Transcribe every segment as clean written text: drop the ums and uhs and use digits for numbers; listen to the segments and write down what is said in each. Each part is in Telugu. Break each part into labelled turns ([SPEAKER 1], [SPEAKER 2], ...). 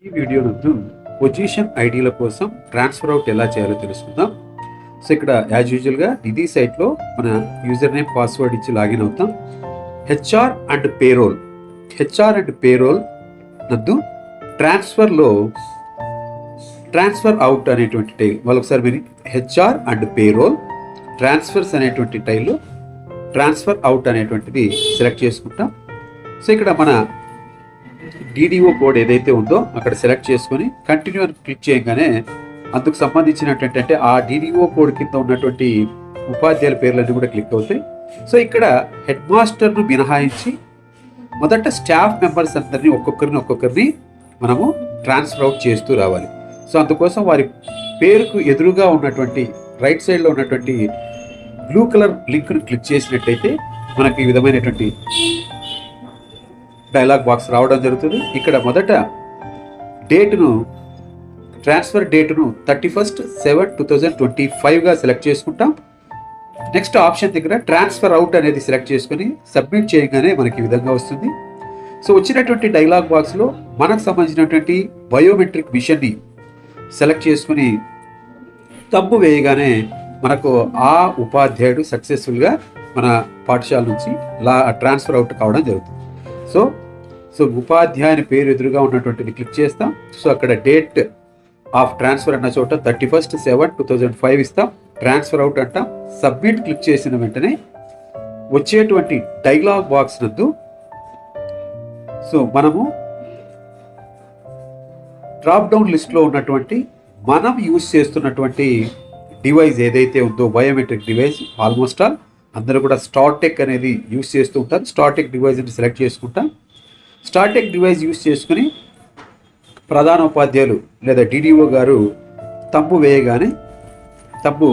[SPEAKER 1] ఈ వీడియో నందు పొజిషన్ ఐడీల కోసం ట్రాన్స్ఫర్ అవుట్ ఎలా చేయాలో తెలుసుకుందాం. సో ఇక్కడ యాజ్ యూజువల్గా నిధి సైట్లో మన యూజర్ నేమ్ పాస్వర్డ్ ఇచ్చి లాగిన్ అవుతాం. హెచ్ఆర్ అండ్ పేరోల్ నందు ట్రాన్స్ఫర్లో ట్రాన్స్ఫర్ అవుట్ అనేటువంటి టైల్ ఒకసారి మీరు హెచ్ఆర్ అండ్ పేరోల్ ట్రాన్స్ఫర్స్ అనేటువంటి టైల్లో ట్రాన్స్ఫర్ అవుట్ అనేటువంటిది సెలెక్ట్ చేసుకుంటాం. సో ఇక్కడ మన డిడిఓ కోడ్ ఏదైతే ఉందో అక్కడ సెలెక్ట్ చేసుకొని కంటిన్యూ అని క్లిక్ చేయగానే అందుకు సంబంధించినటువంటి ఆ డిడిఓ కోడ్ కింద ఉన్నటువంటి ఉపాధ్యాయుల పేర్లన్నీ కూడా క్లిక్ అవుతాయి. సో ఇక్కడ హెడ్ మాస్టర్ను మినహాయించి మొదట స్టాఫ్ మెంబర్స్ అందరినీ ఒక్కొక్కరిని మనము ట్రాన్స్ఫర్ అవుట్ చేస్తూ రావాలి. సో అందుకోసం వారి పేరుకు ఎదురుగా ఉన్నటువంటి రైట్ సైడ్లో ఉన్నటువంటి బ్లూ కలర్ లింక్ను క్లిక్ చేసినట్టయితే మనకి ఈ విధమైనటువంటి డైలాగ్ బాక్స్ రావడం జరుగుతుంది. ఇక్కడ మొదట ట్రాన్స్ఫర్ డేటును 31/7/2025గా సెలెక్ట్ చేసుకుంటాం. నెక్స్ట్ ఆప్షన్ దగ్గర ట్రాన్స్ఫర్ అవుట్ అనేది సెలెక్ట్ చేసుకొని సబ్మిట్ చేయగానే మనకి ఈ విధంగా వస్తుంది. సో వచ్చినటువంటి డైలాగ్ బాక్స్లో మనకు సంబంధించినటువంటి బయోమెట్రిక్ మిషన్ని సెలెక్ట్ చేసుకుని తంబు వేయగానే మనకు ఆ ఉపాధ్యాయుడు సక్సెస్ఫుల్గా మన పాఠశాల నుంచి ట్రాన్స్ఫర్ అవుట్ కావడం జరుగుతుంది. సో ఉపాధ్యాయుని పేరు ఎదురుగా ఉన్నటువంటిది క్లిక్ చేస్తాం. సో అక్కడ డేట్ ఆఫ్ ట్రాన్స్ఫర్ అన్న చోట 31/7/2005 ఇస్తాం. ట్రాన్స్ఫర్ అవుట్ అంటాం. సబ్మిట్ క్లిక్ చేసిన వెంటనే వచ్చేటువంటి డైలాగ్ బాక్స్ నందు సో మనము డ్రాప్ డౌన్ లిస్ట్లో ఉన్నటువంటి మనం యూజ్ చేస్తున్నటువంటి డివైస్ ఏదైతే ఉందో బయోమెట్రిక్ డివైస్ ఆల్మోస్ట్ ఆల్ అందరూ కూడా స్టార్టెక్ అనేది యూజ్ చేస్తూ ఉంటారు. స్టార్టెక్ డివైస్ని సెలెక్ట్ చేసుకుంటాం. స్టార్టెక్ డివైస్ యూజ్ చేసుకుని ప్రధాన ఉపాధ్యాయులు లేదా డిడిఓ గారు తంబు వేయగానే తంబు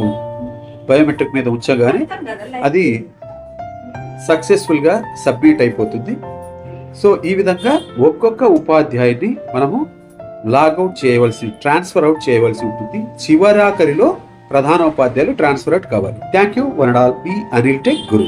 [SPEAKER 1] బయోమెట్రిక్ మీద ఉంచగానే అది సక్సెస్ఫుల్గా సబ్మిట్ అయిపోతుంది. సో ఈ విధంగా ఒక్కొక్క ఉపాధ్యాయుని మనము ట్రాన్స్ఫర్ అవుట్ చేయవలసి ఉంటుంది. చివరాఖరిలో ప్రధాన ఉపాధ్యాయులు ట్రాన్స్ఫర్ అవుట్ కావాలి. Thank you. One and all. Me Anil tech Guru.